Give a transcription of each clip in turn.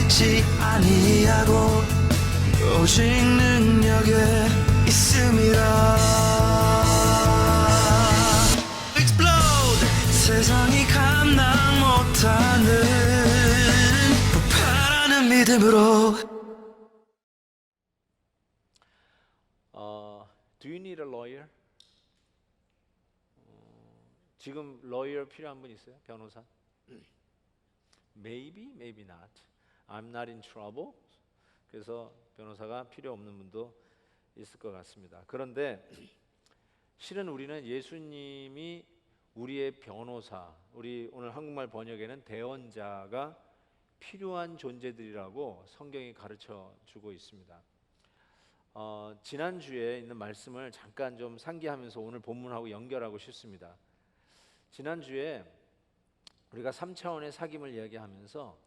믿지 아니하고 오직 능력에 있음이라. Explode! 세상이 감당 못하는 폭발하는 믿음으로. Do you need a lawyer? 지금 lawyer 필요한 분 있어요? 변호사? Maybe, maybe not. I'm not in trouble. 그래서 변호사가 필요 없는 분도 있을 것 같습니다. 그런데 실은 우리는 예수님이 우리의 변호사, 우리 오늘 한국말 번역에는 대언자가 필요한 존재들이라고 성경이 가르쳐 주고 있습니다. 지난주에 있는 말씀을 잠깐 좀 상기하면서 오늘 본문하고 연결하고 싶습니다. 지난주에 우리가 3차원의 사귐을 이야기하면서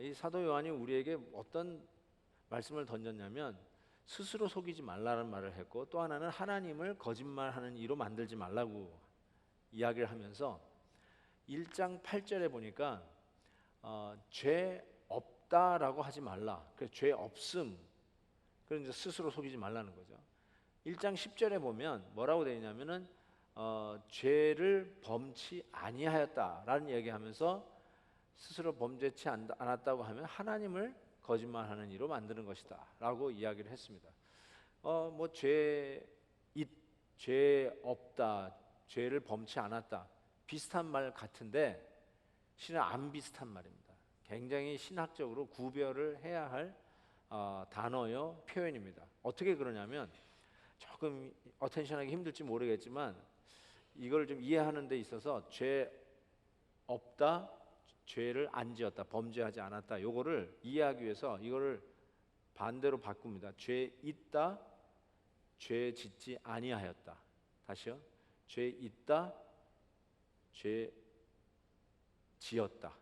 이 사도 요한이 우리에게 어떤 말씀을 던졌냐면 스스로 속이지 말라는 말을 했고, 또 하나는 하나님을 거짓말하는 이로 만들지 말라고 이야기를 하면서 1장 8절에 보니까 죄 없다라고 하지 말라. 그래서 죄 없음. 그래서 스스로 속이지 말라는 거죠. 1장 10절에 보면 뭐라고 되어 있냐면은 죄를 범치 아니하였다라는 얘기하면서 스스로 범죄치 않았다고 하면 하나님을 거짓말하는 이로 만드는 것이다라고 이야기를 했습니다. 죄 없다, 죄를 범치 않았다 비슷한 말 같은데 실은 안 비슷한 말입니다. 굉장히 신학적으로 구별을 해야 할 단어요, 표현입니다. 어떻게 그러냐면 조금 어텐션하기 힘들지 모르겠지만 이걸 좀 이해하는 데 있어서 죄 없다, 죄를 안 지었다, 범죄하지 않았다, 요거를 이해하기 위해서 이거를 반대로 바꿉니다. 죄 있다, 죄 짓지 아니하였다. 다시요. 죄 있다, 죄 지었다.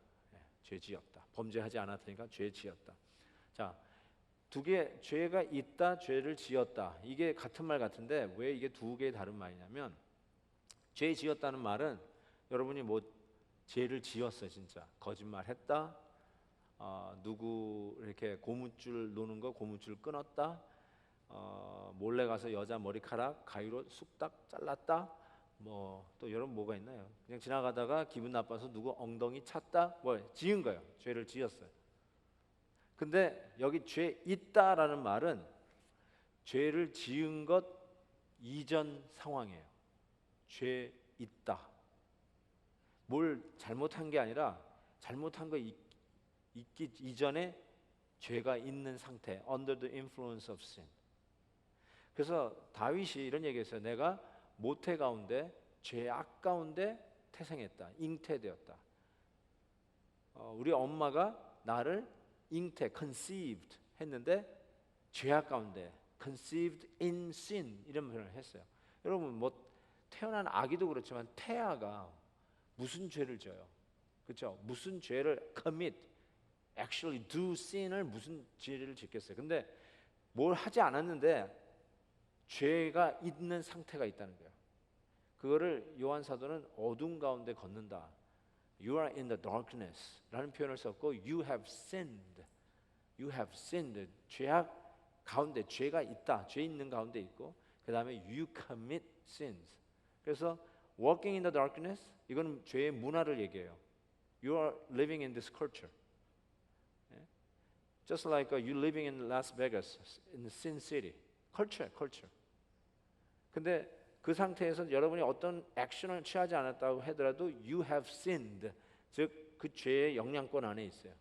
죄 지었다. 범죄하지 않았으니까 죄 지었다. 자, 두 개, 죄가 있다, 죄를 지었다. 이게 같은 말 같은데 왜 이게 두 개의 다른 말이냐면, 죄 지었다는 말은 여러분이 뭐 죄를 지었어요. 진짜 거짓말했다, 누구 이렇게 고무줄 노는 거 고무줄 끊었다, 몰래 가서 여자 머리카락 가위로 쑥딱 잘랐다, 뭐 또 여러분 뭐가 있나요? 그냥 지나가다가 기분 나빠서 누구 엉덩이 찼다, 뭐 지은 거예요. 죄를 지었어요. 근데 여기 죄 있다라는 말은 죄를 지은 것 이전 상황이에요. 죄 있다. 뭘 잘못한 게 아니라 잘못한 거 있기 이전에 죄가 있는 상태, under the influence of sin. 그래서 다윗이 이런 얘기했어요. 내가 모태 가운데 죄악 가운데 태생했다, 잉태되었다. 우리 엄마가 나를 잉태, conceived 했는데 죄악 가운데, conceived in sin 이런 표현을 했어요. 여러분 뭐 태어난 아기도 그렇지만 태아가 무슨 죄를 져요? 그렇죠? 무슨 죄를 commit, actually do sin을 무슨 죄를 짓겠어요? 근데 뭘 하지 않았는데 죄가 있는 상태가 있다는 거예요. 그거를 요한 사도는 어둠 가운데 걷는다. You are in the darkness 라는 표현을 썼고, you have sinned. You have sinned. 죄악 가운데 죄가 있다. 죄 있는 가운데 있고, 그 다음에 you commit sins. 그래서 walking in the darkness, 이거는 죄의 문화를 얘기해요. You are living in this culture. Just like you living in Las Vegas, in the Sin City. culture. 근데 그 상태에서 여러분이 어떤 액션을 취하지 않았다고 하더라도 you have sinned, 즉 그 죄의 영향권 안에 있어요.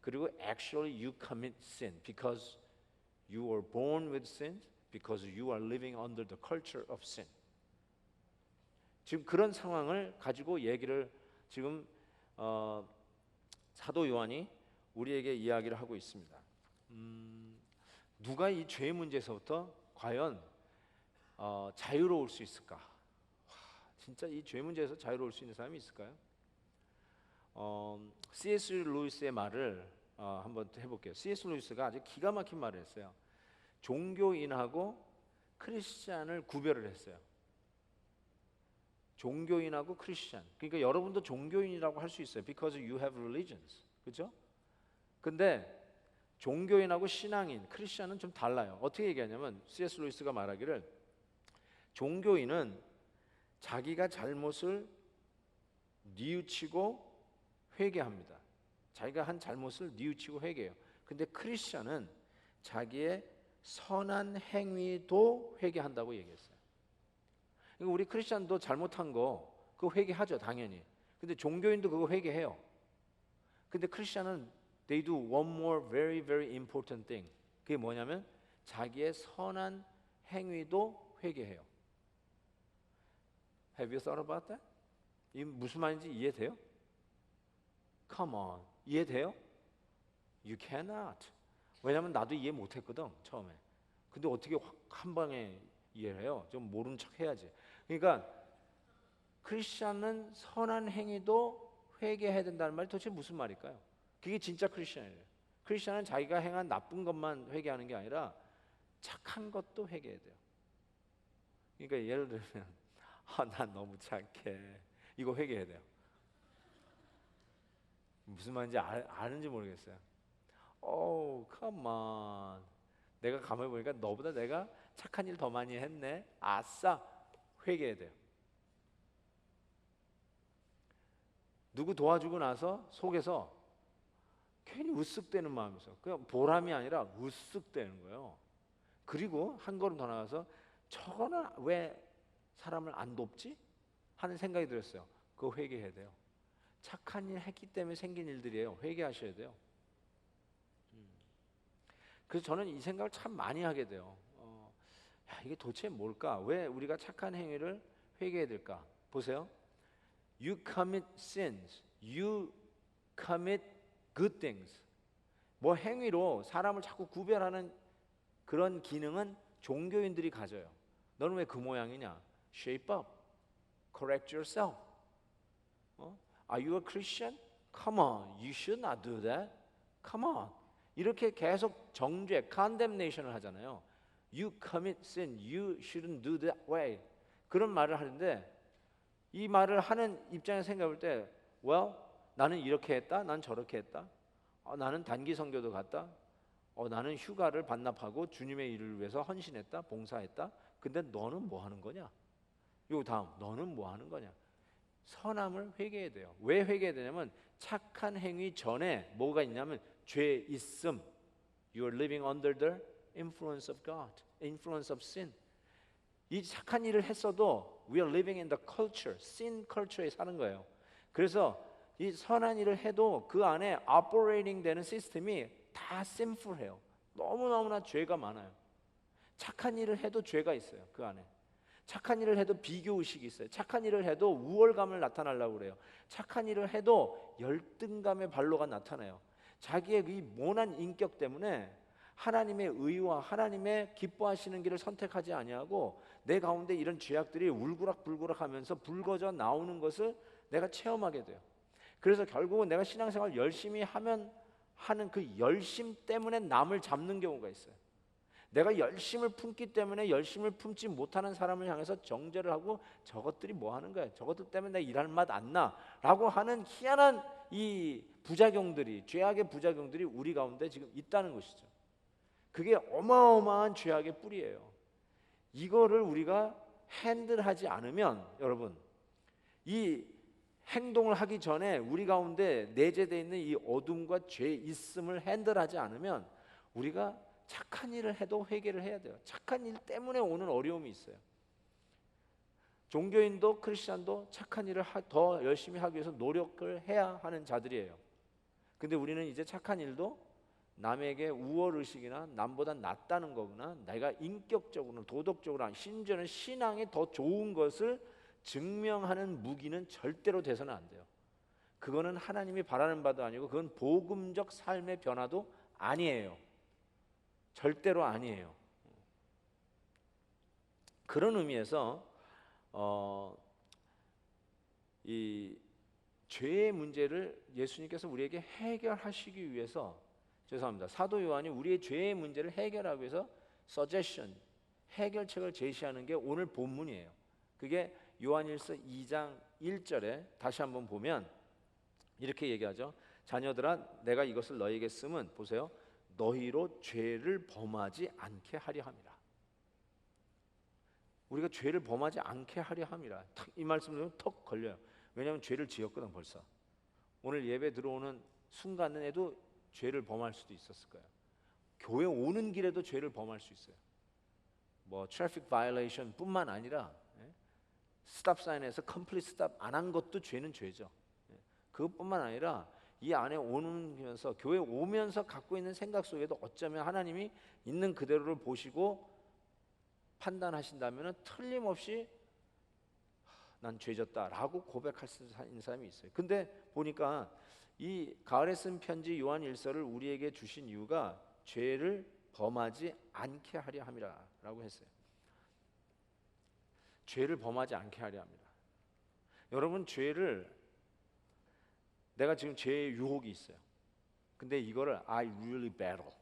그리고 actually you commit sin because you were born with sin, because you are living under the culture of sin. 지금 그런 상황을 가지고 얘기를 지금 사도 요한이 우리에게 이야기를 하고 있습니다. 누가 이 죄 문제에서부터 과연 자유로울 수 있을까? 진짜 이 죄 문제에서 자유로울 수 있는 사람이 있을까요? C.S. 루이스의 말을 한번 해볼게요. C.S. 루이스가 아주 기가 막힌 말을 했어요. 종교인하고 크리스찬을 구별을 했어요. 종교인하고 크리스찬. 그러니까 여러분도 종교인이라고 할 수 있어요. Because you have religions. 그렇죠? 근데 종교인하고 신앙인, 크리스천은 좀 달라요. 어떻게 얘기하냐면 C.S. 루이스가 말하기를 종교인은 자기가 잘못을 뉘우치고 회개합니다. 자기가 한 잘못을 뉘우치고 회개해요. 근데 크리스천은 자기의 선한 행위도 회개한다고 얘기했어요. 그러니까 우리 크리스천도 잘못한 거 그거 회개하죠, 당연히. 근데 종교인도 그거 회개해요. 근데 크리스천은 they do one more very very important thing. 그게 뭐냐면 자기의 선한 행위도 회개해요. Have you thought about that? 이 무슨 말인지 이해돼요? Come on, 이해돼요? You cannot. 왜냐면 나도 이해 못했거든 처음에. 근데 어떻게 한 방에 이해를 해요? 좀 모른 척 해야지. 그러니까 크리스천은 선한 행위도 회개해야 된다는 말이 도대체 무슨 말일까요? 그게 진짜 크리스천이에요. 크리스천은 자기가 행한 나쁜 것만 회개하는 게 아니라 착한 것도 회개해야 돼요. 그러니까 예를 들면 난 너무 착해. 이거 회개해야 돼요. 무슨 말인지 아는지 모르겠어요. Oh, come on. 내가 가만히 보니까 너보다 내가 착한 일 더 많이 했네. 아싸, 회개해야 돼요. 누구 도와주고 나서 속에서 괜히 으쓱대는 마음이죠. 그냥 보람이 아니라 으쓱대는 거예요. 그리고 한 걸음 더 나가서 저거는 왜 사람을 안 돕지? 하는 생각이 들었어요. 그거 회개해야 돼요. 착한 일 했기 때문에 생긴 일들이에요. 회개하셔야 돼요. 그래서 저는 이 생각을 참 많이 하게 돼요. 이게 도대체 뭘까? 왜 우리가 착한 행위를 회개해야 될까? 보세요. You commit sins. You commit good things. 뭐 행위로 사람을 자꾸 구별하는 그런 기능은 종교인들이 가져요. 너는 왜 그 모양이냐? Shape up. Correct yourself. Are you a Christian? Come on. You should not do that. Come on. 이렇게 계속 정죄, condemnation을 하잖아요. You commit sin. You shouldn't do that way. 그런 말을 하는데 이 말을 하는 입장에서 생각할 때 well, 나는 이렇게 했다. 난 저렇게 했다. 나는 단기 선교도 갔다. 나는 휴가를 반납하고 주님의 일을 위해서 헌신했다. 봉사했다. 근데 너는 뭐 하는 거냐? 요 다음 너는 뭐 하는 거냐? 선함을 회개해야 돼요. 왜 회개해야 되냐면 착한 행위 전에 뭐가 있냐면 죄 있음. You are living under the influence of God, influence of sin. 이 착한 일을 했어도 we are living in the culture, sin culture에 사는 거예요. 그래서 이 선한 일을 해도 그 안에 operating 되는 시스템이 다 sinful해요. 너무너무나 죄가 많아요. 착한 일을 해도 죄가 있어요. 그 안에. 착한 일을 해도 비교의식이 있어요. 착한 일을 해도 우월감을 나타내려고 그래요. 착한 일을 해도 열등감의 발로가 나타나요. 자기의 이 모난 인격 때문에 하나님의 의와 하나님의 기뻐하시는 길을 선택하지 아니하고 내 가운데 이런 죄악들이 울그락불그락하면서 불거져 나오는 것을 내가 체험하게 돼요. 그래서 결국은 내가 신앙생활 열심히 하는 그 열심 때문에 남을 잡는 경우가 있어요. 내가 열심을 품기 때문에 열심을 품지 못하는 사람을 향해서 정죄를 하고 저것들이 뭐 하는 거야? 저것들 때문에 내가 일할 맛 안 나 라고 하는 희한한 이 부작용들이, 죄악의 부작용들이 우리 가운데 지금 있다는 것이죠. 그게 어마어마한 죄악의 뿌리예요. 이거를 우리가 핸들하지 않으면 여러분 이 행동을 하기 전에 우리 가운데 내재되어 있는 이 어둠과 죄 있음을 핸들하지 않으면 우리가 착한 일을 해도 회개를 해야 돼요. 착한 일 때문에 오는 어려움이 있어요. 종교인도 크리스찬도 착한 일을 더 열심히 하기 위해서 노력을 해야 하는 자들이에요. 근데 우리는 이제 착한 일도 남에게 우월의식이나 남보다 낫다는 거구나, 내가 인격적으로 도덕적으로 심지어는 신앙이 더 좋은 것을 증명하는 무기는 절대로 돼서는 안 돼요. 그거는 하나님이 바라는 바도 아니고 그건 복음적 삶의 변화도 아니에요. 절대로 아니에요. 그런 의미에서 이 죄의 문제를 예수님께서 우리에게 해결하시기 위해서, 죄송합니다, 사도 요한이 우리의 죄의 문제를 해결하기 위해서 suggestion, 해결책을 제시하는 게 오늘 본문이에요. 그게 요한일서 2장 1절에 다시 한번 보면 이렇게 얘기하죠. 자녀들아 내가 이것을 너희에게 쓰면 보세요. 너희로 죄를 범하지 않게 하려 함이라. 우리가 죄를 범하지 않게 하려 함이라. 이 말씀은 턱 걸려요. 왜냐하면 죄를 지었거든 벌써. 오늘 예배 들어오는 순간에도 죄를 범할 수도 있었을 거예요. 교회 오는 길에도 죄를 범할 수 있어요. 뭐 트래픽 바이올레이션 뿐만 아니라 스탑 사인에서 컴플리트 스탑 안 한 것도 죄는 죄죠. 그것뿐만 아니라 이 안에 오면서 교회 오면서 갖고 있는 생각 속에도 어쩌면 하나님이 있는 그대로를 보시고 판단하신다면 틀림없이 난 죄졌다라고 고백할 수 있는 사람이 있어요. 근데 보니까 이 가을에 쓴 편지 요한 1서를 우리에게 주신 이유가 죄를 범하지 않게 하려 함이라고 했어요. 죄를 범하지 않게 하려 합니다. 여러분 내가 지금 죄의 유혹이 있어요. 근데 이거를 I really battle,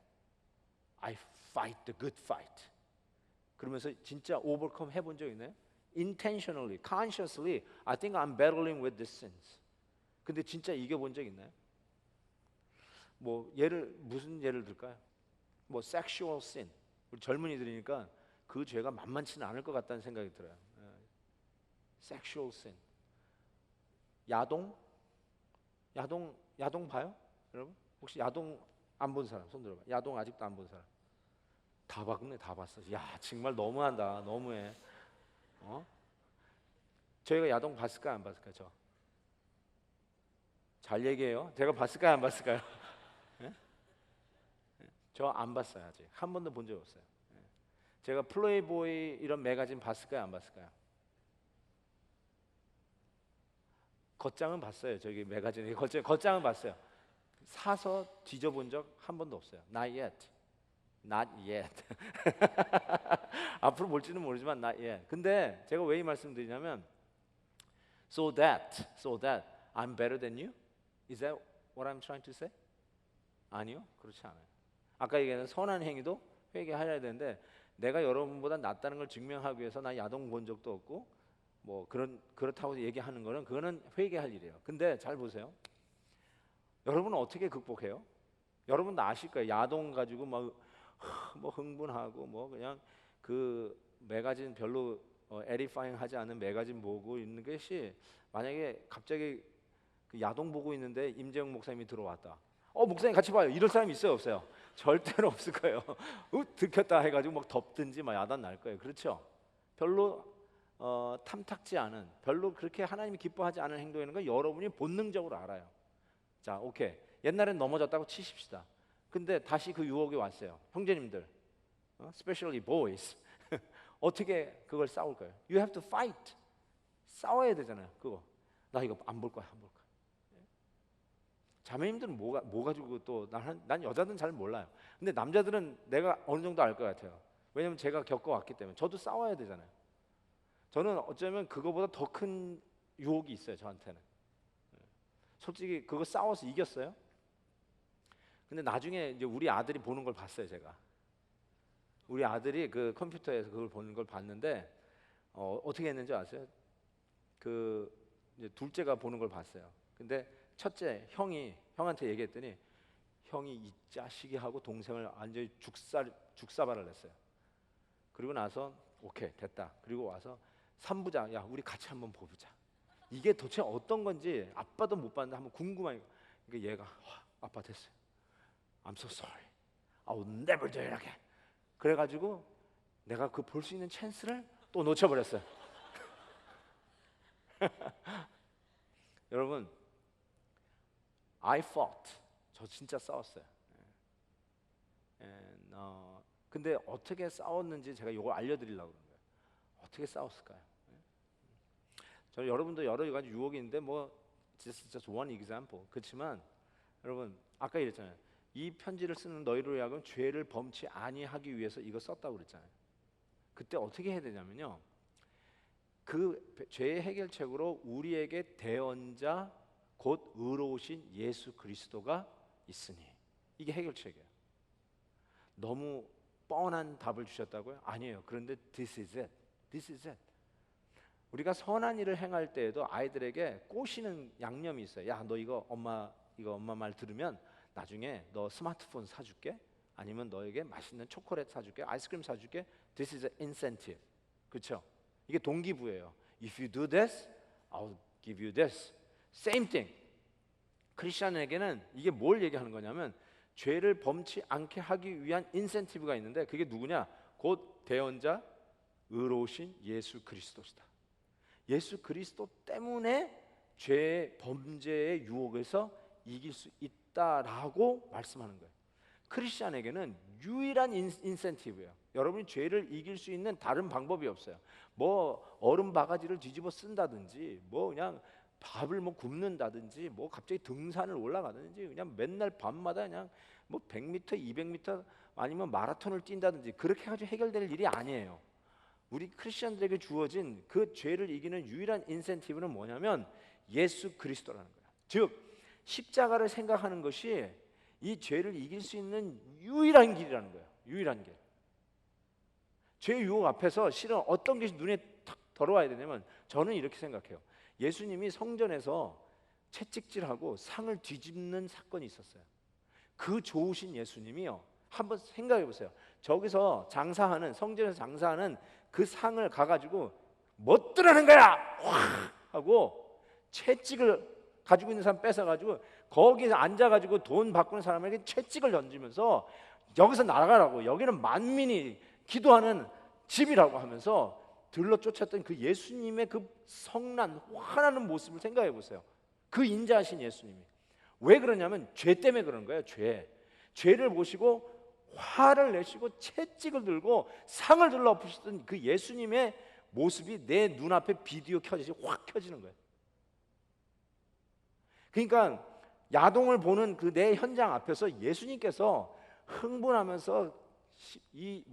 I fight the good fight. 그러면서 진짜 overcome 해본 적 있나요? Intentionally, consciously, I think I'm battling with these sins. 근데 진짜 이겨본 적 있나요? 뭐 무슨 예를 들까요? 뭐 sexual sin. 우리 젊은이들이니까 그 죄가 만만치는 않을 것 같다는 생각이 들어요. sexual sin. 야동 봐요? 여러분? 혹시 야동 안 본 사람 손 들어봐. 야동 아직도 안 본 사람. 다 봤네, 다 봤어. 야, 정말 너무한다, 너무해. 저희가 야동 봤을까요, 안 봤을까요? 잘 얘기해요. 제가 봤을까요, 안 봤을까요? 저 안 봤어요. 아직 한 번도 본 적 없어요. 제가 플레이보이 이런 매거진 봤을까요, 안 봤을까요? 겉장은 봤어요. 저기 매거진에 겉장은 봤어요. 사서 뒤져본 적 한 번도 없어요. Not yet. Not yet. 앞으로 볼지는 모르지만 not yet. 근데 제가 왜 이 말씀드리냐면 so that I'm better than you? Is that what I'm trying to say? 아니요. 그렇지 않아요. 아까 얘기한 선한 행위도 회개하셔야 되는데 내가 여러분보다 낫다는 걸 증명하기 위해서 나 야동 본 적도 없고 뭐 그렇다고 얘기하는 거는 그거는 회개할 일이에요. 근데 잘 보세요. 여러분은 어떻게 극복해요? 여러분도 아실 거예요. 야동 가지고 뭐 흥분하고 뭐 그냥 그 매거진 별로 에디파잉 하지 않은 매거진 보고 있는 것이 만약에 갑자기 그 야동 보고 있는데 임재영 목사님이 들어왔다. 목사님 같이 봐요. 이럴 사람이 있어요, 없어요? 절대로 없을 거예요. 들켰다 해가지고 막 덮든지 막 야단 날 거예요. 그렇죠? 별로 탐탁지 않은, 별로 그렇게 하나님이 기뻐하지 않은 행동이라는 걸 여러분이 본능적으로 알아요. 자, 오케이. 옛날엔 넘어졌다고 치십시다. 근데 다시 그 유혹이 왔어요. 형제님들, especially boys, 어떻게 그걸 싸울 거예요? You have to fight. 싸워야 되잖아요. 그거. 나 이거 안 볼 거야, 안 볼 거야. 자매님들은 뭐 가지고 또 난 여자들은 잘 몰라요. 근데 남자들은 내가 어느 정도 알 것 같아요. 왜냐면 제가 겪어왔기 때문에. 저도 싸워야 되잖아요. 저는 어쩌면 그거보다 더 큰 유혹이 있어요, 저한테는. 솔직히 그거 싸워서 이겼어요. 근데 나중에 이제 우리 아들이 보는 걸 봤어요, 제가. 우리 아들이 그 컴퓨터에서 그걸 보는 걸 봤는데 어떻게 했는지 아세요? 그 이제 둘째가 보는 걸 봤어요. 근데 첫째 형한테 얘기했더니 형이 이 자식이 하고 동생을 완전히 죽사발을 했어요. 그리고 나서 오케이 됐다. 그리고 와서 3부작 야 우리 같이 한번 보자. 이게 도대체 어떤 건지 아빠도 못 봤는데 한번 궁금하니까 그러니까 얘가 아빠 됐어요. I'm so sorry. I will never do it again. 그래가지고 내가 그 볼 수 있는 찬스를 또 놓쳐버렸어요. 여러분, I fought. 저 진짜 싸웠어요. 근데 어떻게 싸웠는지 제가 이걸 알려드리려고 그런 거예요. 어떻게 싸웠을까요? 저는 여러분도 여러 가지 유혹이 있는데 뭐 just one example. 그렇지만 여러분 아까 이랬잖아요. 이 편지를 쓰는 너희로 하여금 죄를 범치 아니하기 위해서 이거 썼다고 그랬잖아요. 그때 어떻게 해야 되냐면요. 그 죄의 해결책으로 우리에게 대언자 곧 의로우신 예수 그리스도가 있으니 이게 해결책이에요. 너무 뻔한 답을 주셨다고요? 아니에요. 그런데 this is it. This is it. 우리가 선한 일을 행할 때에도 아이들에게 꼬시는 양념이 있어요. 야, 너 이거 엄마 이거 엄마 말 들으면 나중에 너 스마트폰 사줄게, 아니면 너에게 맛있는 초콜릿 사줄게, 아이스크림 사줄게. This is an incentive. 그렇죠? 이게 동기부여예요. If you do this, I'll give you this. Same thing. 크리스천에게는 이게 뭘 얘기하는 거냐면 죄를 범치 않게 하기 위한 인센티브가 있는데, 그게 누구냐? 곧 대언자 의로우신 예수 그리스도시다. 예수 그리스도 때문에 죄 범죄의 유혹에서 이길 수 있다라고 말씀하는 거예요. 크리스천에게는 유일한 인센티브예요. 여러분이 죄를 이길 수 있는 다른 방법이 없어요. 뭐 얼음 바가지를 뒤집어 쓴다든지, 뭐 그냥 밥을 뭐 굽는다든지, 뭐 갑자기 등산을 올라가든지, 그냥 맨날 밤마다 그냥 뭐 100m, 200m 아니면 마라톤을 뛴다든지, 그렇게 해가지고 해결될 일이 아니에요. 우리 크리스천들에게 주어진 그 죄를 이기는 유일한 인센티브는 뭐냐면 예수 그리스도라는 거예요. 즉 십자가를 생각하는 것이 이 죄를 이길 수 있는 유일한 길이라는 거예요. 유일한 길. 죄 유혹 앞에서 실은 어떤 것이 눈에 탁 들어와야 되냐면, 저는 이렇게 생각해요. 예수님이 성전에서 채찍질하고 상을 뒤집는 사건이 있었어요. 그 좋으신 예수님이요, 한번 생각해 보세요. 저기서 장사하는, 성전에서 장사하는 그 상을 가가지고 멋들하는 거야! 확! 하고 채찍을 가지고 있는 사람 뺏어가지고 거기서 앉아가지고 돈 바꾸는 사람에게 채찍을 던지면서 여기서 나가라고, 여기는 만민이 기도하는 집이라고 하면서 들러 쫓았던 그 예수님의 그 성난, 화나는 모습을 생각해 보세요. 그 인자하신 예수님이 왜 그러냐면 죄 때문에 그런 거예요. 죄를 보시고 화를 내시고 채찍을 들고 상을 들러 엎으셨던 그 예수님의 모습이 내 눈앞에 비디오 켜지지 확 켜지는 거예요. 그러니까 야동을 보는 그 내 현장 앞에서 예수님께서 흥분하면서 이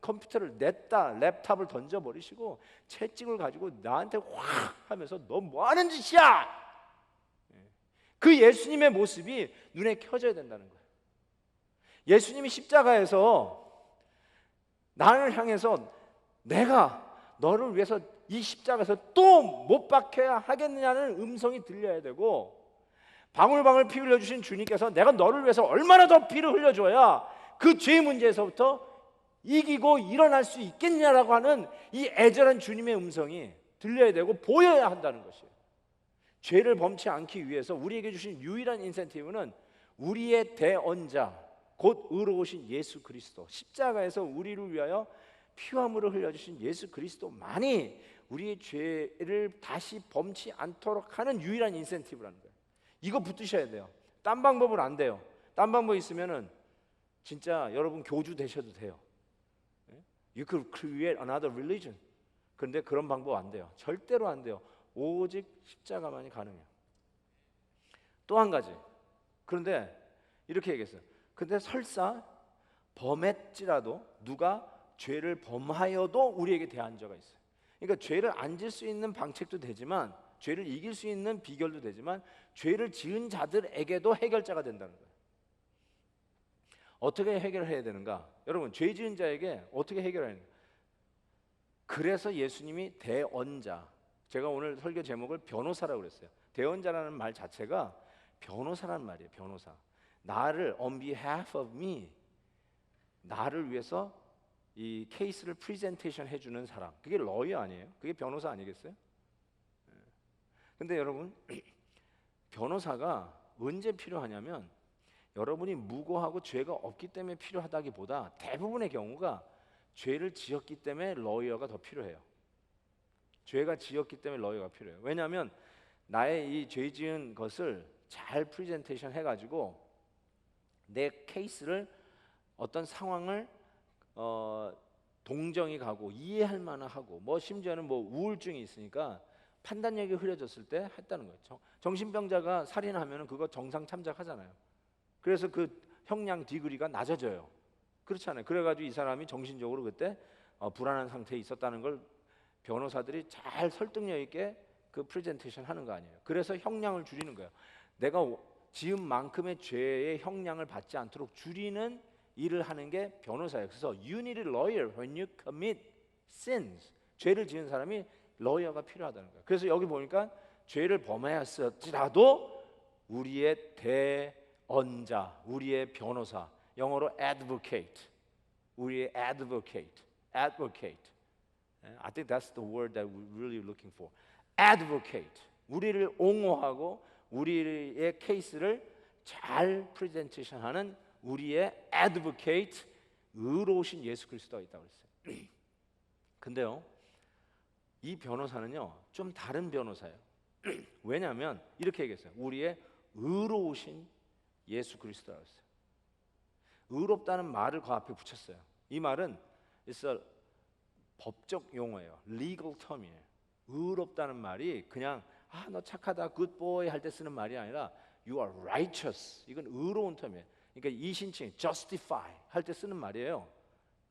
컴퓨터를 냈다 랩탑을 던져버리시고 채찍을 가지고 나한테 확 하면서 너 뭐하는 짓이야! 그 예수님의 모습이 눈에 켜져야 된다는 거예요. 예수님이 십자가에서 나를 향해서 내가 너를 위해서 이 십자가에서 또 못 박혀야 하겠느냐는 음성이 들려야 되고, 방울방울 피 흘려주신 주님께서 내가 너를 위해서 얼마나 더 피를 흘려줘야 그 죄 문제에서부터 이기고 일어날 수 있겠냐라고 하는 이 애절한 주님의 음성이 들려야 되고 보여야 한다는 것이에요. 죄를 범치 않기 위해서 우리에게 주신 유일한 인센티브는 우리의 대언자 곧 의로우신 예수 그리스도, 십자가에서 우리를 위하여 피와 물을 흘려주신 예수 그리스도만이 우리의 죄를 다시 범치 않도록 하는 유일한 인센티브라는 거예요. 이거 붙드셔야 돼요. 딴 방법은 안 돼요. 딴 방법 있으면은 진짜 여러분 교주 되셔도 돼요. You could create another religion. 그런데 그런 방법 안 돼요. 절대로 안 돼요. 오직 십자가만이 가능해요. 또 한 가지. 그런데 이렇게 얘기했어요. 근데 설사 범했지라도 누가 죄를 범하여도 우리에게 대안자가 있어요. 그러니까 죄를 안 질 수 있는 방책도 되지만, 죄를 이길 수 있는 비결도 되지만, 죄를 지은 자들에게도 해결자가 된다는 거예요. 어떻게 해결해야 되는가? 여러분, 죄 지은 자에게 어떻게 해결해야 되는가? 그래서 예수님이 대언자, 제가 오늘 설교 제목을 변호사라고 그랬어요. 대언자라는 말 자체가 변호사라는 말이에요. 변호사. 나를 on behalf of me, 나를 위해서 이 케이스를 프레젠테이션 해주는 사람, 그게 러이어 아니에요? 그게 변호사 아니겠어요? 근데 여러분, 변호사가 언제 필요하냐면 여러분이 무고하고 죄가 없기 때문에 필요하다기보다 대부분의 경우가 죄를 지었기 때문에 러이어가 더 필요해요. 죄가 지었기 때문에 러이어가 필요해요. 왜냐하면 나의 이 죄 지은 것을 잘 프레젠테이션 해가지고 내 케이스를, 어떤 상황을 동정이 가고 이해할 만하고, 뭐 심지어는 뭐 우울증이 있으니까 판단력이 흐려졌을 때 했다는 거예요. 정신병자가 살인하면 그거 정상 참작하잖아요. 그래서 그 형량 디그리가 낮아져요. 그렇잖아요. 그래가지고 이 사람이 정신적으로 그때 불안한 상태에 있었다는 걸 변호사들이 잘 설득력 있게 그 프레젠테이션 하는 거 아니에요. 그래서 형량을 줄이는 거예요. 내가 지은 만큼의 죄의 형량을 받지 않도록 줄이는 일을 하는 게 변호사예요. 그래서 you need a lawyer when you commit sins. 죄를 지은 사람이 러이어가 필요하다는 거예요. 그래서 여기 보니까 죄를 범하였을지라도 우리의 대언자, 우리의 변호사, 영어로 advocate, 우리의 advocate. I think that's the word that we're really looking for. advocate. 우리를 옹호하고 우리의 케이스를 잘 프레젠테이션하는 우리의 advocate, 의로우신 예수 그리스도가 있다고 그랬어요. 근데요, 이 변호사는요 좀 다른 변호사예요. 왜냐하면 이렇게 얘기했어요. 우리의 의로우신 예수 그리스도라고 했어요. 의롭다는 말을 그 앞에 붙였어요. 이 말은 it's 법적 용어예요. legal term이에요. 의롭다는 말이 그냥 너 착하다, good boy 할 때 쓰는 말이 아니라 you are righteous. 이건 의로운 term이에요. 그러니까 이신칭 justify 할 때 쓰는 말이에요.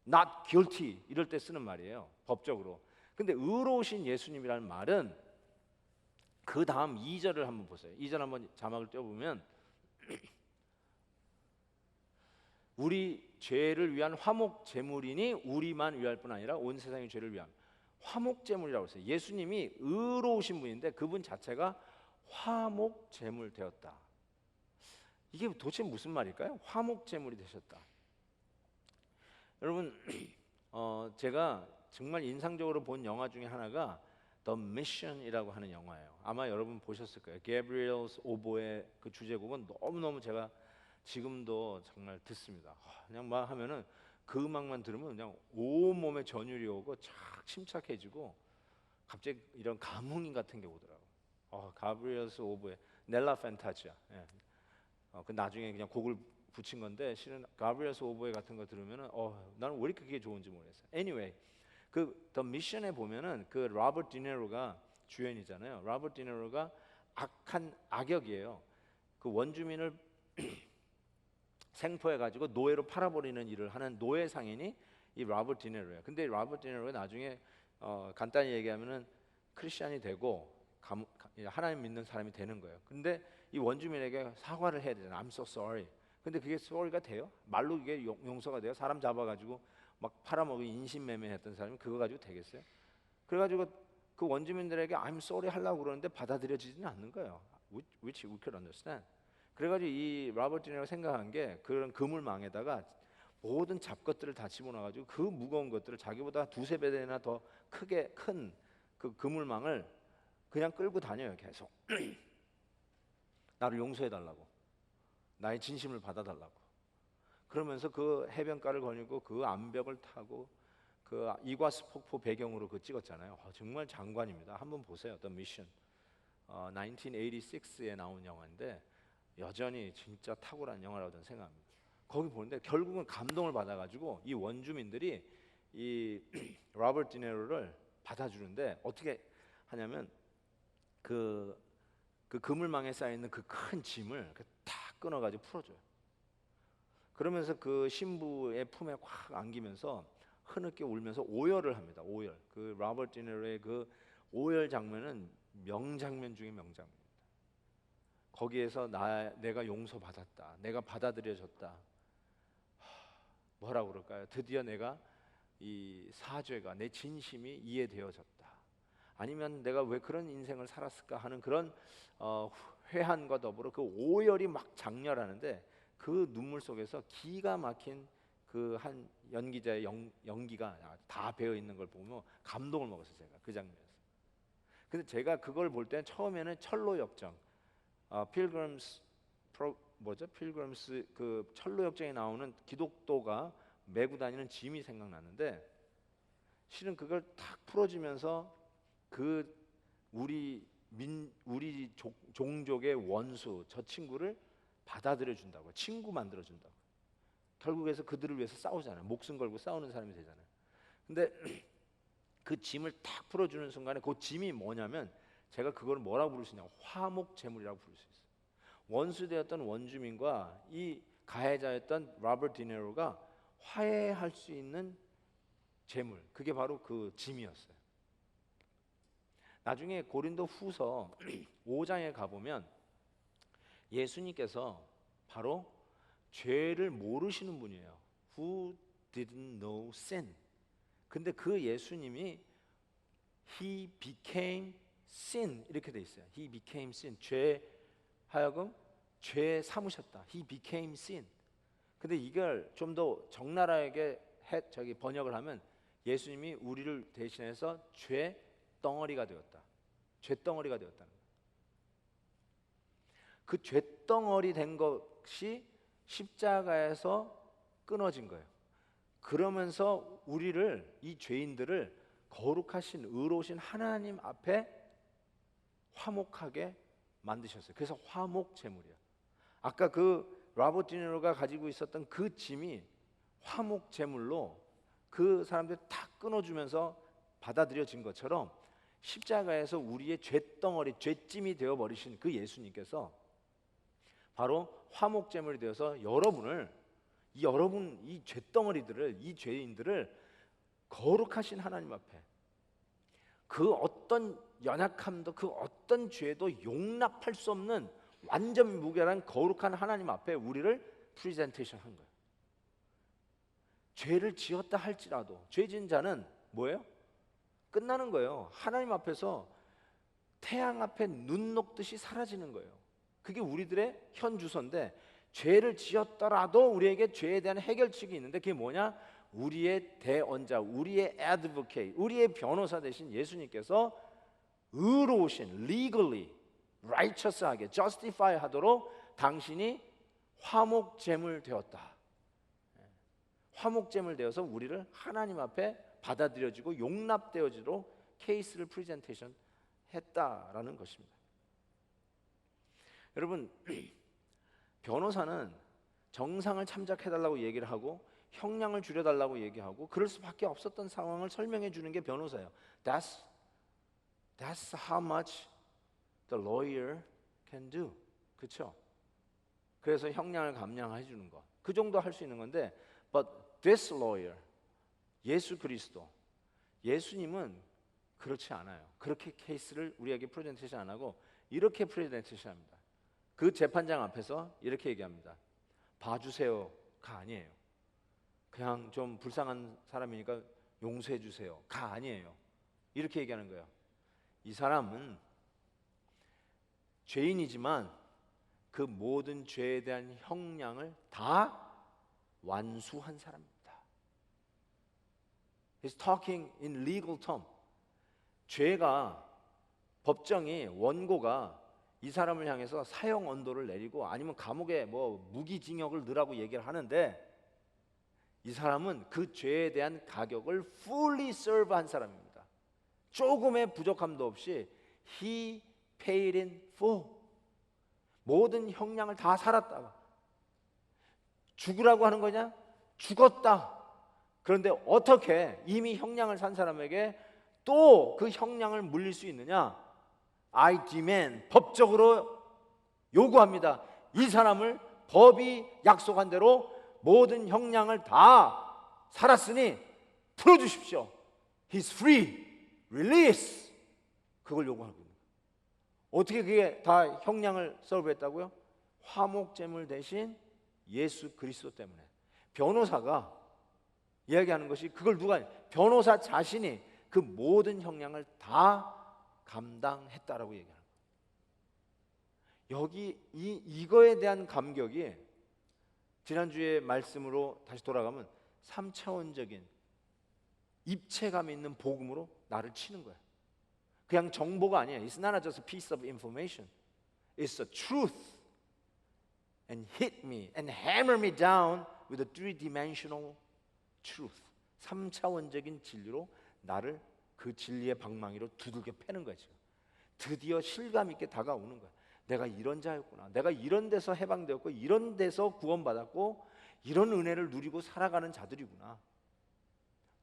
not guilty 이럴 때 쓰는 말이에요. 법적으로. 근데 의로우신 예수님이라는 말은 그 다음 2절을 한번 보세요. 2절 한번 자막을 떼어보면 우리 죄를 위한 화목 제물이니 우리만 위할 뿐 아니라 온 세상의 죄를 위한 화목 제물이라고 했어요. 예수님이 의로우신 분인데 그분 자체가 화목 제물 되었다. 이게 도대체 무슨 말일까요? 화목 제물이 되셨다. 여러분 제가 정말 인상적으로 본 영화 중에 하나가 The Mission이라고 하는 영화예요. 아마 여러분 보셨을 거예요. 게브리엘스 오보의 그 주제곡은 너무너무 제가 지금도 정말 듣습니다. 그냥 막 하면은 그 음악만 들으면 그냥 온몸에 전율이 오고 착 침착해지고 갑자기 이런 감흥 같은 게 오더라고요. 가브리엘스 오보의 넬라 판타지아. 그 나중에 그냥 곡을 붙인 건데 실은 가브리엘스 오보에 같은 거 들으면은 나는 왜 이렇게 그게 좋은지 모르겠어요. Anyway, 그 The Mission에 보면은 그 로버트 디니로가 주연이잖아요. 로버트 디니로가 악한 악역이에요. 그 원주민을 생포해 가지고 노예로 팔아버리는 일을 하는 노예 상인이 이 로버트 디니로예요. 근데 로버트 디니로가 나중에 간단히 얘기하면은 크리스천이 되고 하나님 믿는 사람이 되는 거예요. 근데 이 원주민에게 사과를 해야 되잖아요. I'm so sorry. 근데 그게 sorry가 돼요? 말로 이게 용서가 돼요? 사람 잡아가지고 막 팔아먹이 인신매매했던 사람이 그거 가지고 되겠어요? 그래가지고 그 원주민들에게 I'm sorry 하려고 그러는데 받아들여지지는 않는 거예요. Which we could understand. 그래가지고 이 로버트 디니로가 생각한 게 그런 그물망에다가 모든 잡것들을 다 집어넣어가지고 그 무거운 것들을 자기보다 두세 배나 더 크게 큰 그 그물망을 그냥 끌고 다녀요. 계속 나를 용서해달라고, 나의 진심을 받아달라고. 그러면서 그 해변가를 거닐고 그 암벽을 타고 그 이과수 폭포 배경으로 그 찍었잖아요. 정말 장관입니다. 한번 보세요. The Mission. 1986에 나온 영화인데 여전히 진짜 탁월한 영화라고 저는 생각합니다. 거기 보는데 결국은 감동을 받아가지고 이 원주민들이 이 로버트 디니로를 받아주는데 어떻게 하냐면 그 그물망에 쌓여 있는 그 큰 짐을 탁 끊어가지고 풀어줘요. 그러면서 그 신부의 품에 확 안기면서 흐느껴 울면서 오열을 합니다. 오열. 그 로버트 디니로의 그 오열 장면은 명장면 중에 명장면입니다. 거기에서 내가 용서받았다, 내가 받아들여졌다. 뭐라고 그럴까요? 드디어 내가 이 사죄가 내 진심이 이해되어졌다. 아니면 내가 왜 그런 인생을 살았을까 하는 그런 회한과 더불어 그 오열이 막 장렬하는데 그 눈물 속에서 기가 막힌 그 한 연기자의 연기가 다 배어 있는 걸 보면 감동을 먹었어요. 제가 그 장면에서. 근데 제가 그걸 볼 때는 처음에는 철로 역정, 필그림스 그 철로 역정에 나오는 기독도가 메고 다니는 짐이 생각났는데 실은 그걸 탁 풀어주면서 그 우리 종족의 원수 저 친구를 받아들여 준다고, 친구 만들어 준다고. 결국에서 그들을 위해서 싸우잖아요. 목숨 걸고 싸우는 사람이 되잖아요. 근데 그 짐을 탁 풀어주는 순간에 그 짐이 뭐냐면 제가 그걸 뭐라고 부를 수 있냐고, 화목 제물이라고 부를 수 있어요. 원수되었던 원주민과 이 가해자였던 로버트 디니로가 화해할 수 있는 제물, 그게 바로 그 짐이었어요. 나중에 고린도 후서 5장에 가보면 예수님께서 바로 죄를 모르시는 분이에요. Who didn't know sin. 근데 그 예수님이 He became sin 이렇게 돼 있어요. He became sin. 죄 하여금 죄 삼으셨다. He became sin. 근데 이걸 좀 더 적나라하게 번역을 하면 예수님이 우리를 대신해서 죄 덩어리가 되었다. 죄 덩어리가 되었다는 거예요. 그 죄 덩어리 된 것이 십자가에서 끊어진 거예요. 그러면서 우리를, 이 죄인들을 거룩하신 의로우신 하나님 앞에 화목하게 만드셨어요. 그래서 화목 제물이야. 아까 그 로버트 디니로가 가지고 있었던 그 짐이 화목 제물로 그 사람들 다 끊어주면서 받아들여진 것처럼 십자가에서 우리의 죄덩어리, 죄짐이 되어버리신 그 예수님께서 바로 화목 제물이 되어서 여러분 이 죄덩어리들을, 이 죄인들을 거룩하신 하나님 앞에 그 어떤 연약함도 그 어떤 죄도 용납할 수 없는 완전 무결한 거룩한 하나님 앞에 우리를 프리젠테이션 한 거예요. 죄를 지었다 할지라도 죄 지은 자는 뭐예요? 끝나는 거예요. 하나님 앞에서 태양 앞에 눈 녹듯이 사라지는 거예요. 그게 우리들의 현 주소인데, 죄를 지었더라도 우리에게 죄에 대한 해결책이 있는데 그게 뭐냐? 우리의 대언자, 우리의 advocate, 우리의 변호사 되신 예수님께서 의로우신, legally, righteous하게, justify 하도록 당신이 화목 제물 되었다. 화목 제물 되어서 우리를 하나님 앞에 받아들여지고 용납되어지도록 케이스를 프레젠테이션 했다라는 것입니다. 여러분, 변호사는 정상을 참작해달라고 얘기를 하고 형량을 줄여달라고 얘기하고 그럴 수밖에 없었던 상황을 설명해 주는 게 변호사예요. That's how much the lawyer can do. 그렇죠? 그래서 형량을 감량해 주는 거. 그 정도 할 수 있는 건데, but this lawyer, 예수 그리스도, 예수님은 그렇지 않아요. 그렇게 케이스를 우리에게 프레젠테이션 안 하고 이렇게 프레젠테이션 합니다. 그 재판장 앞에서 이렇게 얘기합니다. 봐주세요가 아니에요. 그냥 좀 불쌍한 사람이니까 용서해 주세요가 아니에요. 이렇게 얘기하는 거예요. 이 사람은 죄인이지만 그 모든 죄에 대한 형량을 다 완수한 사람입니다. He's talking in legal term. 죄가, 법정이, 원고가 이 사람을 향해서 사형 언도를 내리고 아니면 감옥에 무기징역을 넣으라고 얘기를 하는데, 이 사람은 그 죄에 대한 가격을 fully serve 한 사람입니다. 조금의 부족함도 없이 he paid in full. 모든 형량을 다 살았다가 죽으라고 하는 거냐? 죽었다. 그런데 어떻게 이미 형량을 산 사람에게 또 그 형량을 물릴 수 있느냐? I demand, 법적으로 요구합니다. 이 사람을 법이 약속한 대로 모든 형량을 다 살았으니 풀어주십시오. He's free, release. 그걸 요구하고 있는 거예요. 어떻게 그게 다 형량을 서브했다고요? 화목제물 대신 예수 그리스도 때문에. 변호사가 이야기하는 것이 그걸 변호사 자신이 그 모든 형량을 다 감당했다라고 얘기하는 거예요. 여기 이거에 대한 감격이 지난주의 말씀으로 다시 돌아가면 3차원적인 입체감 있는 복음으로 나를 치는 거야. 그냥 정보가 아니야. It's not just a piece of information. It's a truth. And hit me and hammer me down with a three-dimensional truth. 3차원적인 진리로 나를 그 진리의 방망이로 두들겨 패는 거야. 지금 드디어 실감 있게 다가오는 거야. 내가 이런 자였구나. 내가 이런 데서 해방되었고 이런 데서 구원받았고 이런 은혜를 누리고 살아가는 자들이구나.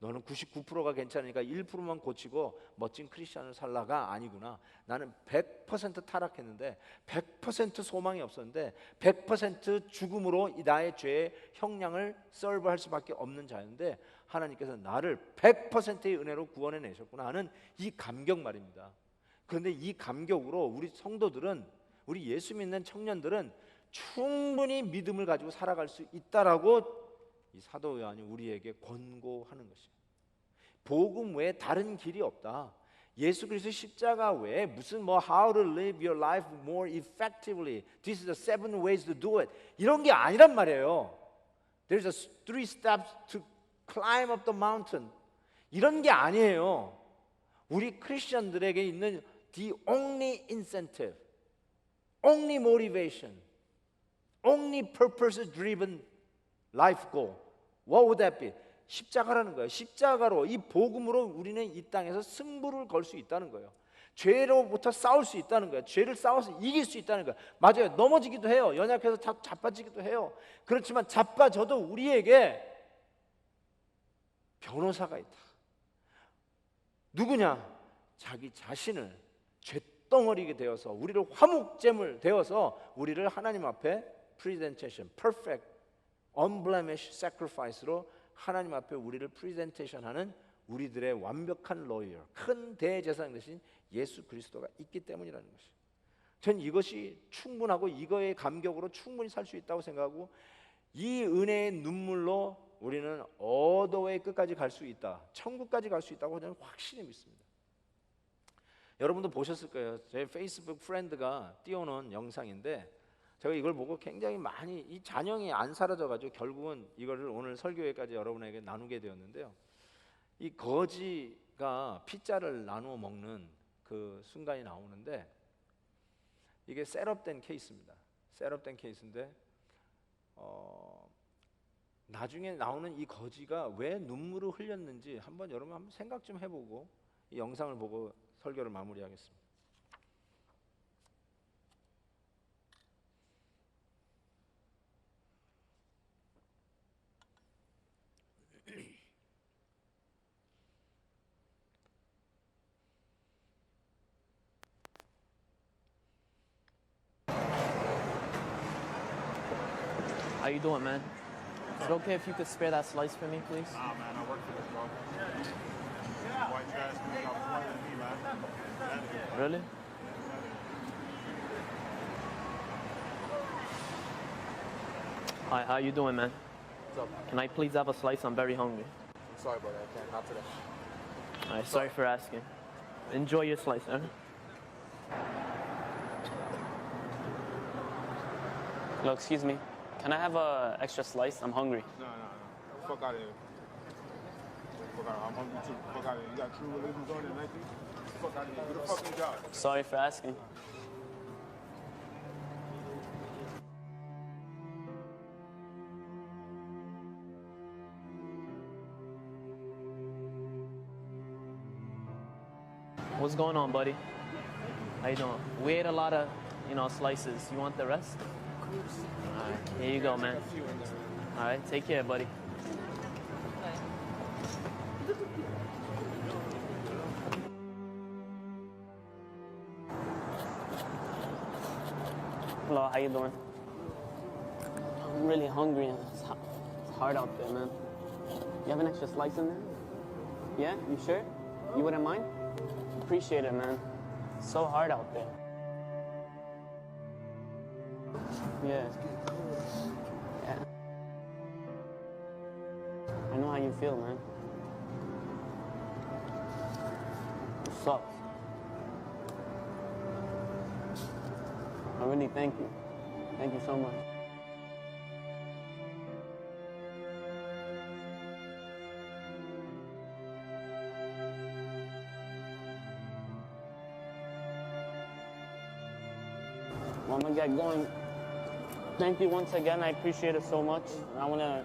너는 99%가 괜찮으니까 1%만 고치고 멋진 크리스천을 살라가 아니구나. 나는 100% 타락했는데 100% 소망이 없었는데 100% 죽음으로 나의 죄의 형량을 서브할 수밖에 없는 자였는데 하나님께서 나를 100%의 은혜로 구원해 내셨구나 하는 이 감격 말입니다. 그런데 이 감격으로 우리 성도들은, 우리 예수 믿는 청년들은 충분히 믿음을 가지고 살아갈 수 있다라고 이 사도 요한이 우리에게 권고하는 것입니다. 복음 외에 다른 길이 없다. 예수 그리스도 십자가 외에 무슨 뭐 how to live your life more effectively, this is the 7 ways to do it, 이런 게 아니란 말이에요. There's a 3 steps to climb up the mountain, 이런 게 아니에요. 우리 크리스천들에게 있는 the only incentive, only motivation, only purpose driven life goal, what would that be? 십자가라는 거예요. 십자가로, 이 복음으로 우리는 이 땅에서 승부를 걸 수 있다는 거예요. 죄로부터 싸울 수 있다는 거예요. 죄를 싸워서 이길 수 있다는 거예요. 맞아요. 넘어지기도 해요. 연약해서 자빠지기도 해요. 그렇지만 자빠져도 우리에게 변호사가 있다. 누구냐? 자기 자신을 죄덩어리게 되어서 우리를 화목제물 되어서 우리를 하나님 앞에 presentation, perfect, unblemished sacrifice로 하나님 앞에 우리를 프리젠테이션하는 우리들의 완벽한 로이어, 큰 대제사장 대신 예수 그리스도가 있기 때문이라는 것이, 전 이것이 충분하고 이거의 감격으로 충분히 살 수 있다고 생각하고, 이 은혜의 눈물로 우리는 어도의 끝까지 갈 수 있다, 천국까지 갈 수 있다고 저는 확실히 믿습니다. 여러분도 보셨을 거예요. 제 페이스북 프렌드가 띄워놓은 영상인데, 제가 이걸 보고 굉장히 많이, 이 잔영이 안 사라져가지고 결국은 이거를 오늘 설교회까지 여러분에게 나누게 되었는데요. 이 거지가 피자를 나누어 먹는 그 순간이 나오는데, 이게 셋업된 케이스입니다. 셋업된 케이스인데, 나중에 나오는 이 거지가 왜 눈물을 흘렸는지 한번 여러분 한번 생각 좀 해보고 이 영상을 보고 설교를 마무리하겠습니다. How you doing, man? Is it okay if you could spare that slice for me, please? Nah, man, I work for this, bro. White trash, man, y'all smarter than me, man. Really? Hi, how you doing, man? What's up? Can I please have a slice? I'm very hungry. I'm sorry, brother. I can't. Not today. All right, sorry for asking. Enjoy your slice, huh? Hello, excuse me. Can I have a extra slice? I'm hungry. No. Fuck out of here. Fuck out of here. I'm hungry too. Fuck out of here. You got true religions on there, Nike? Fuck out of here. Get the fucking job. Sorry for asking. What's going on, buddy? How you doing? We ate a lot of, slices. You want the rest? Of course. All right, here you go, man. All right, take care, buddy. Hello, how you doing? I'm really hungry and it's hard out there, man. You have an extra slice in there? Yeah, you sure? You wouldn't mind? Appreciate it, man. It's so hard out there. Yeah. I know how you feel, man. It sucks. I really thank you. Thank you so much. Well, I'm gonna get going. Thank you once again. I appreciate it so much. And I wanna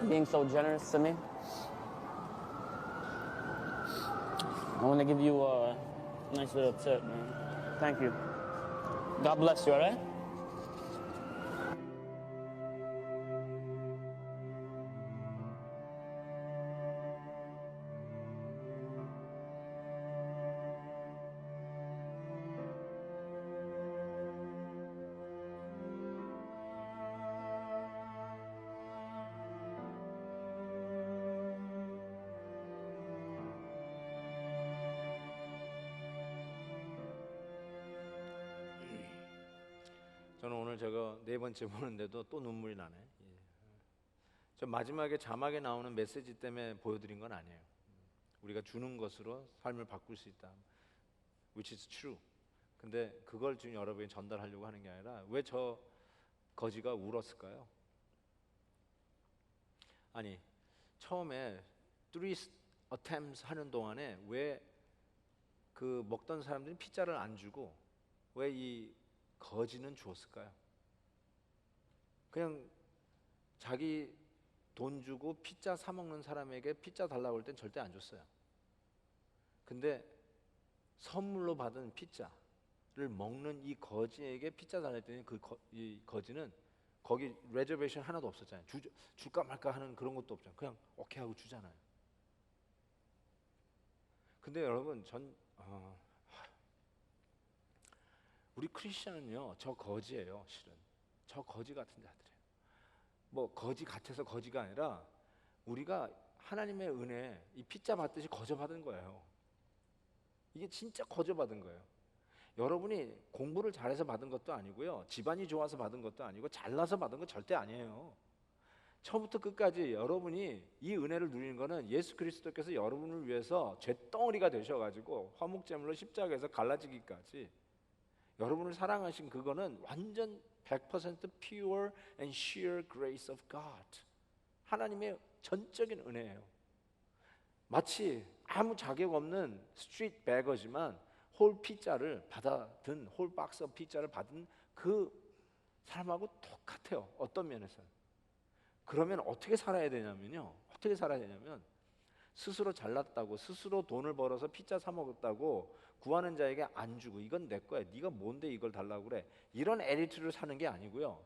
being so generous to me. I wanna give you a nice little tip, man. Thank you. God bless you, all right? 저는 오늘 저거 네 번째 보는데도 또 눈물이 나네. 저 마지막에 자막에 나오는 메시지 때문에 보여드린 건 아니에요. 우리가 주는 것으로 삶을 바꿀 수 있다. Which is true. 근데 그걸 지금 여러분이 전달하려고 하는 게 아니라 왜 저 거지가 울었을까요? 아니 처음에 3 attempts 하는 동안에 왜 그 먹던 사람들이 피자를 안 주고 왜 이 거지는 주었을까요? 그냥 자기 돈 주고 피자 사 먹는 사람에게 피자 달라고 할 땐 절대 안 줬어요. 근데 선물로 받은 피자를 먹는 이 거지에게 피자 달라 했더니 이 거지는 거기 레저베이션 하나도 없었잖아요. 줄까 말까 하는 그런 것도 없잖아요. 그냥 오케이 하고 주잖아요. 근데 여러분 우리 크리스천은요 저 거지예요. 실은 저 거지 같은 자들이에요. 뭐 거지 같아서 거지가 아니라 우리가 하나님의 은혜 이 피자 받듯이 거저 받은 거예요. 이게 진짜 거저 받은 거예요. 여러분이 공부를 잘해서 받은 것도 아니고요, 집안이 좋아서 받은 것도 아니고 잘나서 받은 거 절대 아니에요. 처음부터 끝까지 여러분이 이 은혜를 누리는 거는 예수 그리스도께서 여러분을 위해서 쇳덩어리가 되셔가지고 화목제물로 십자가에서 갈라지기까지 여러분을 사랑하신 그거는 완전 100% pure and sheer grace of God. 하나님의 전적인 은혜예요. 마치 아무 자격 없는 스트리트 베거지만 홀 피자를 받아든 홀 박스 피자를 받은 그 사람하고 똑같아요. 어떤 면에서는. 그러면 어떻게 살아야 되냐면요. 어떻게 살아야 되냐면 스스로 잘났다고 스스로 돈을 벌어서 피자 사 먹었다고 구하는 자에게 안 주고 이건 내 거야. 네가 뭔데 이걸 달라고 그래. 이런 애리트를 사는 게 아니고요.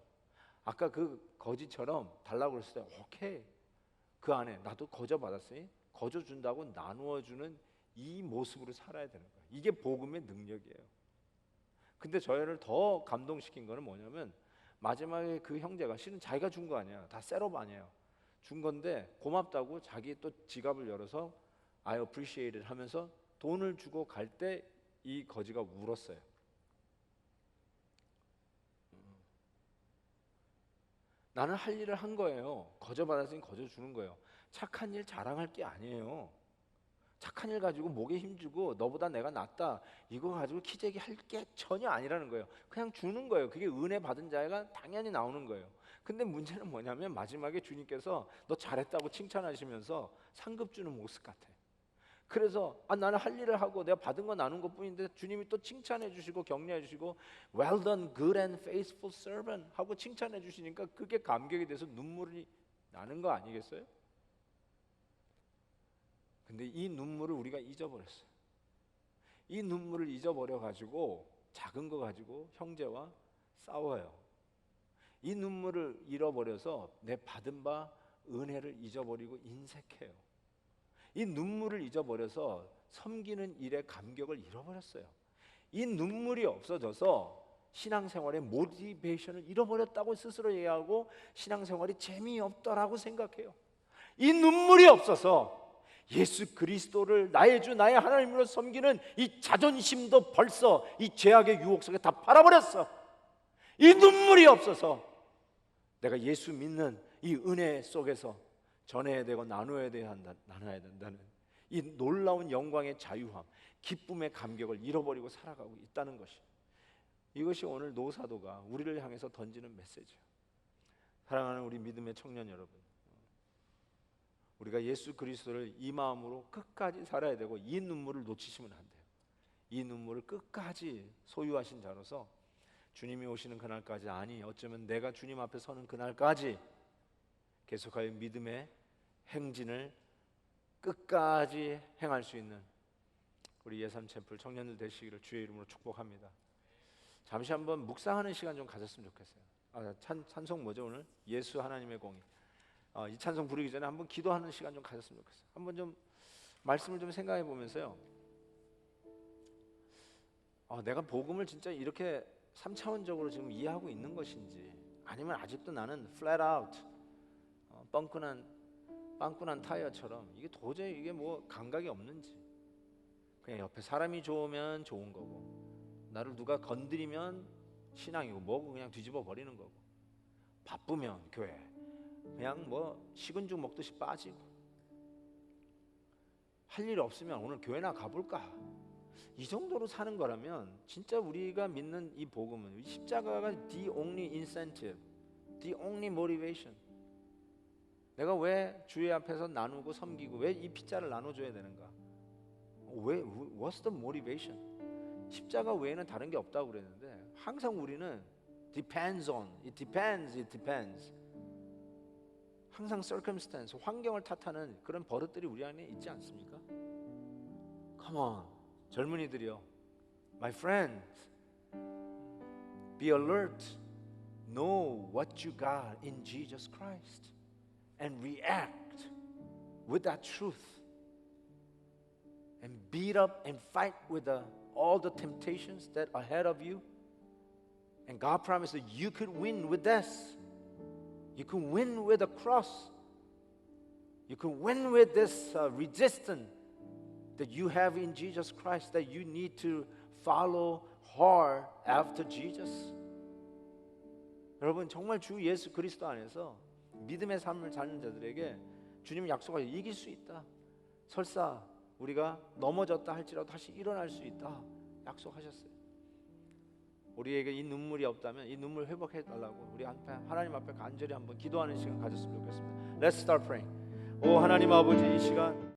아까 그 거지처럼 달라고 그랬을 때 오케이. 그 안에 나도 거저 받았으니 거저 준다고 나누어 주는 이 모습으로 살아야 되는 거예요. 이게 복음의 능력이에요. 근데 저희를 더 감동시킨 거는 뭐냐면 마지막에 그 형제가 실은 자기가 준 거 아니야. 다 셋업 아니에요. 준 건데 고맙다고 자기 또 지갑을 열어서 I appreciate it 하면서 돈을 주고 갈 때 이 거지가 울었어요. 나는 할 일을 한 거예요. 거저 받았으니 거저 주는 거예요. 착한 일 자랑할 게 아니에요. 착한 일 가지고 목에 힘주고 너보다 내가 낫다 이거 가지고 키재기 할 게 전혀 아니라는 거예요. 그냥 주는 거예요. 그게 은혜 받은 자가 당연히 나오는 거예요. 근데 문제는 뭐냐면 마지막에 주님께서 너 잘했다고 칭찬하시면서 상급 주는 모습 같아. 그래서 나는 할 일을 하고 내가 받은 거 나눈 것뿐인데 주님이 또 칭찬해 주시고 격려해 주시고 Well done, good and faithful servant 하고 칭찬해 주시니까 그게 감격이 돼서 눈물이 나는 거 아니겠어요? 근데 이 눈물을 우리가 잊어버렸어요. 이 눈물을 잊어버려 가지고 작은 거 가지고 형제와 싸워요. 이 눈물을 잃어버려서 내 받은 바 은혜를 잊어버리고 인색해요. 이 눈물을 잊어버려서 섬기는 일의 감격을 잃어버렸어요. 이 눈물이 없어져서 신앙생활의 모티베이션을 잃어버렸다고 스스로 얘기하고 신앙생활이 재미없더라고 생각해요. 이 눈물이 없어서 예수 그리스도를 나의 주 나의 하나님으로 섬기는 이 자존심도 벌써 이 죄악의 유혹 속에 다 팔아버렸어. 이 눈물이 없어서 내가 예수 믿는 이 은혜 속에서 전해야 되고 나눠야 된다는 이 놀라운 영광의 자유함, 기쁨의 감격을 잃어버리고 살아가고 있다는 것이, 이것이 오늘 노사도가 우리를 향해서 던지는 메시지예요. 사랑하는 우리 믿음의 청년 여러분, 우리가 예수 그리스도를 이 마음으로 끝까지 살아야 되고 이 눈물을 놓치시면 안 돼요. 이 눈물을 끝까지 소유하신 자로서 주님이 오시는 그날까지, 아니 어쩌면 내가 주님 앞에 서는 그날까지 계속하여 믿음의 행진을 끝까지 행할 수 있는 우리 예삼챔플 청년들 되시기를 주의 이름으로 축복합니다. 잠시 한번 묵상하는 시간 좀 가졌으면 좋겠어요. 찬송 뭐죠 오늘? 예수 하나님의 공의. 이 찬송 부르기 전에 한번 기도하는 시간 좀 가졌으면 좋겠어요. 한번 좀 말씀을 좀 생각해 보면서요. 내가 복음을 진짜 이렇게 3차원적으로 지금 이해하고 있는 것인지, 아니면 아직도 나는 flat out 빵꾸난 타이어처럼 이게 도저히 이게 뭐 감각이 없는지, 그냥 옆에 사람이 좋으면 좋은 거고 나를 누가 건드리면 신앙이고 뭐고 그냥 뒤집어 버리는 거고, 바쁘면 교회 그냥 뭐 식은 죽 먹듯이 빠지고, 할 일 없으면 오늘 교회나 가볼까? 이 정도로 사는 거라면 진짜 우리가 믿는 이 복음은 이 십자가가 the only incentive, the only motivation. 내가 왜 주의 앞에서 나누고 섬기고 왜 이 피자를 나눠줘야 되는가? 왜 what's the motivation? 십자가 외에는 다른 게 없다고 그랬는데 항상 우리는 depends on, it depends. 항상 circumstance, 환경을 탓하는 그런 버릇들이 우리 안에 있지 않습니까? Come on, 젊은이들이요. My friends, be alert. Know what you got in Jesus Christ and react with that truth. And beat up and fight with all the temptations that are ahead of you. And God promised that you could win with this. You can win with a cross. You can win with this resistance that you have in Jesus Christ, that you need to follow hard after Jesus. 여러분 정말 주 예수 그리스도 안에서 믿음의 삶을 사는 자들에게 주님 약속하여 이길 수 있다. 설사 우리가 넘어졌다 할지라도 다시 일어날 수 있다 약속하셨어요. 우리에게 이 눈물이 없다면 이 눈물 회복해 달라고 우리 하나님 앞에 간절히 한번 기도하는 시간 가졌으면 좋겠습니다. Let's start praying. 오 하나님 아버지, 이 시간